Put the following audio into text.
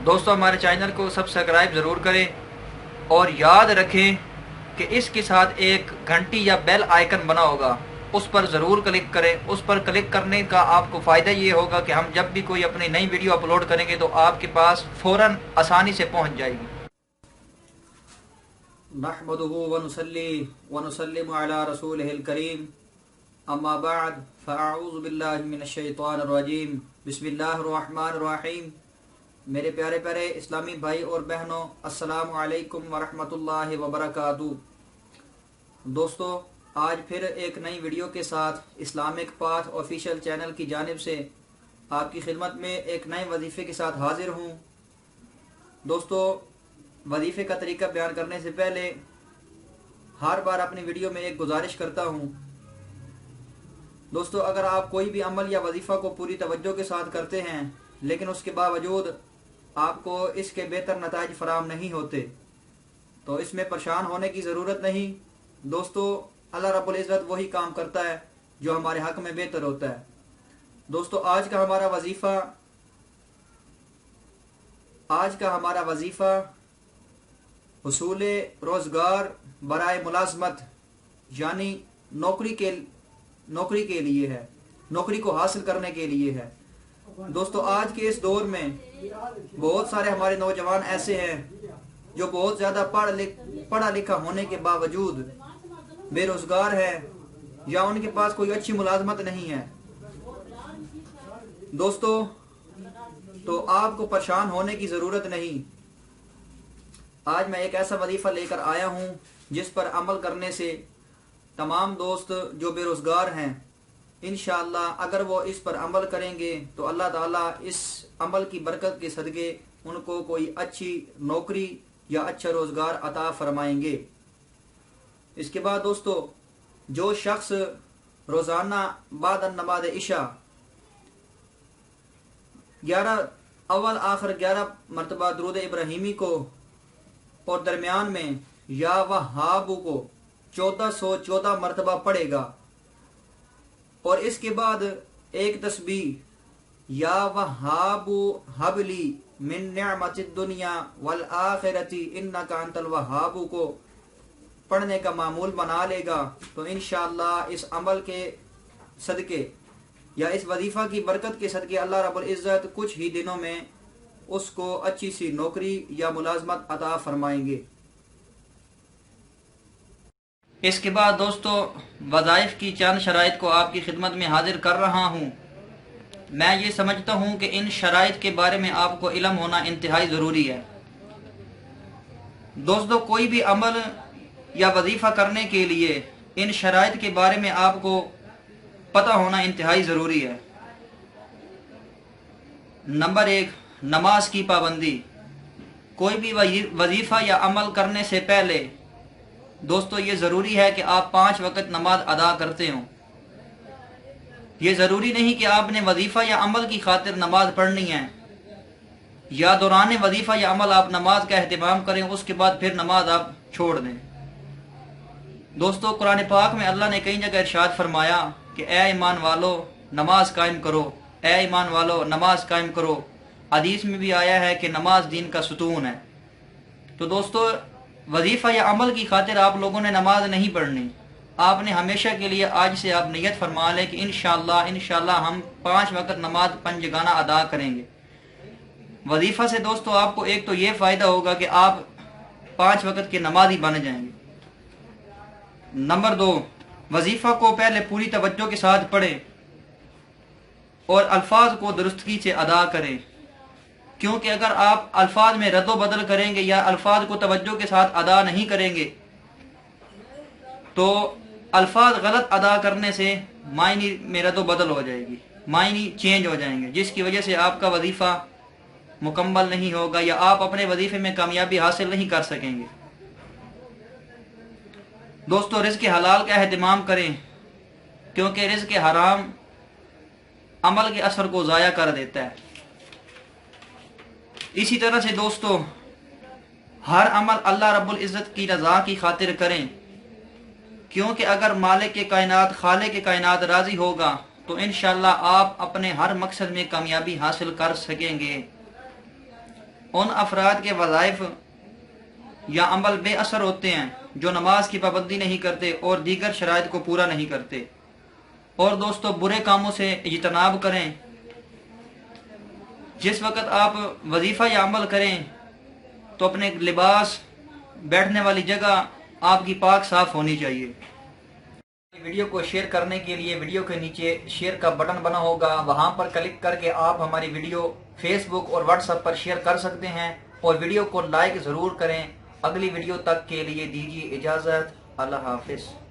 دوستو ہمارے چینل کو سبسکرائب ضرور کریں اور یاد رکھیں کہ اس کے ساتھ ایک گھنٹی یا بیل آئیکن بنا ہوگا، اس پر ضرور کلک کریں۔ اس پر کلک کرنے کا آپ کو فائدہ یہ ہوگا کہ ہم جب بھی کوئی اپنی نئی ویڈیو اپلوڈ کریں گے تو آپ کے پاس فوراً آسانی سے پہنچ جائے گی۔ نحمده ونصلي ونسلم على رسوله الكريم اما بعد فاعوذ باللہ من الشیطان الرجیم بسم اللہ الرحمن الرحیم۔ میرے پیارے پیارے اسلامی بھائی اور بہنوں، السلام علیکم ورحمۃ اللہ وبرکاتہ۔ دوستو، آج پھر ایک نئی ویڈیو کے ساتھ اسلامک پاتھ آفیشیل چینل کی جانب سے آپ کی خدمت میں ایک نئے وظیفے کے ساتھ حاضر ہوں۔ دوستو، وظیفے کا طریقہ بیان کرنے سے پہلے ہر بار اپنی ویڈیو میں ایک گزارش کرتا ہوں۔ دوستو، اگر آپ کوئی بھی عمل یا وظیفہ کو پوری توجہ کے ساتھ کرتے ہیں لیکن اس کے باوجود آپ کو اس کے بہتر نتائج فراہم نہیں ہوتے تو اس میں پریشان ہونے کی ضرورت نہیں۔ دوستو، اللہ رب العزت وہی کام کرتا ہے جو ہمارے حق میں بہتر ہوتا ہے۔ دوستو، آج کا ہمارا وظیفہ حصول روزگار برائے ملازمت یعنی نوکری کے لیے ہے، نوکری کو حاصل کرنے کے لیے ہے۔ دوستو، آج کے اس دور میں بہت سارے ہمارے نوجوان ایسے ہیں جو بہت زیادہ پڑھا لکھا ہونے کے باوجود بے روزگار ہیں یا ان کے پاس کوئی اچھی ملازمت نہیں ہے۔ دوستو، تو آپ کو پریشان ہونے کی ضرورت نہیں۔ آج میں ایک ایسا وظیفہ لے کر آیا ہوں جس پر عمل کرنے سے تمام دوست جو بے روزگار ہیں انشاءاللہ اگر وہ اس پر عمل کریں گے تو اللہ تعالیٰ اس عمل کی برکت کے صدقے ان کو کوئی اچھی نوکری یا اچھا روزگار عطا فرمائیں گے۔ اس کے بعد دوستو، جو شخص روزانہ بعد نماز عشاء اول آخر 11 مرتبہ درود ابراہیمی کو اور درمیان میں یا وہاب کو 1414 مرتبہ پڑھے گا اور اس کے بعد ایک تسبیح یا وہاب حبلی من نعمت الدنیا والآخرت انک انت الوہاب کو پڑھنے کا معمول بنا لے گا تو انشاءاللہ اس عمل کے صدقے یا اس وظیفہ کی برکت کے صدقے اللہ رب العزت کچھ ہی دنوں میں اس کو اچھی سی نوکری یا ملازمت عطا فرمائیں گے۔ اس کے بعد دوستو، وظائف کی چند شرائط کو آپ کی خدمت میں حاضر کر رہا ہوں۔ میں یہ سمجھتا ہوں کہ ان شرائط کے بارے میں آپ کو علم ہونا انتہائی ضروری ہے۔ دوستو، کوئی بھی عمل یا وظیفہ کرنے کے لیے ان شرائط کے بارے میں آپ کو پتہ ہونا انتہائی ضروری ہے۔ نمبر 1، نماز کی پابندی۔ کوئی بھی وظیفہ یا عمل کرنے سے پہلے دوستو یہ ضروری ہے کہ آپ 5 وقت نماز ادا کرتے ہوں۔ یہ ضروری نہیں کہ آپ نے وظیفہ یا عمل کی خاطر نماز پڑھنی ہے یا دوران وظیفہ یا عمل آپ نماز کا اہتمام کریں اس کے بعد پھر نماز آپ چھوڑ دیں۔ دوستو، قرآن پاک میں اللہ نے کئی جگہ ارشاد فرمایا کہ اے ایمان والو نماز قائم کرو، اے ایمان والو نماز قائم کرو۔ حدیث میں بھی آیا ہے کہ نماز دین کا ستون ہے۔ تو دوستو، وظیفہ یا عمل کی خاطر آپ لوگوں نے نماز نہیں پڑھنی۔ آپ نے ہمیشہ کے لیے آج سے آپ نیت فرما لیں کہ انشاءاللہ ہم 5 وقت نماز پنجگانہ ادا کریں گے۔ وظیفہ سے دوستو آپ کو ایک تو یہ فائدہ ہوگا کہ آپ 5 وقت کے نمازی بن جائیں گے۔ نمبر 2، وظیفہ کو پہلے پوری توجہ کے ساتھ پڑھیں اور الفاظ کو درستگی سے ادا کریں، کیونکہ اگر آپ الفاظ میں رد و بدل کریں گے یا الفاظ کو توجہ کے ساتھ ادا نہیں کریں گے تو الفاظ غلط ادا کرنے سے معنی میں رد و بدل ہو جائے گی، معنی چینج ہو جائیں گے، جس کی وجہ سے آپ کا وظیفہ مکمل نہیں ہوگا یا آپ اپنے وظیفے میں کامیابی حاصل نہیں کر سکیں گے۔ دوستو، رزق حلال کا اہتمام کریں کیونکہ رزق حرام عمل کے اثر کو ضائع کر دیتا ہے۔ اسی طرح سے دوستو، ہر عمل اللہ رب العزت کی رضا کی خاطر کریں کیونکہ اگر مالک کے کائنات خالق کے کائنات راضی ہوگا تو انشاءاللہ آپ اپنے ہر مقصد میں کامیابی حاصل کر سکیں گے۔ ان افراد کے وظائف یا عمل بے اثر ہوتے ہیں جو نماز کی پابندی نہیں کرتے اور دیگر شرائط کو پورا نہیں کرتے۔ اور دوستو برے کاموں سے اجتناب کریں۔ جس وقت آپ وظیفہ یا عمل کریں تو اپنے لباس، بیٹھنے والی جگہ آپ کی پاک صاف ہونی چاہیے۔ ویڈیو کو شیئر کرنے کے لیے ویڈیو کے نیچے شیئر کا بٹن بنا ہوگا، وہاں پر کلک کر کے آپ ہماری ویڈیو فیس بک اور واٹس ایپ پر شیئر کر سکتے ہیں، اور ویڈیو کو لائک ضرور کریں۔ اگلی ویڈیو تک کے لیے دیجیے اجازت۔ اللہ حافظ۔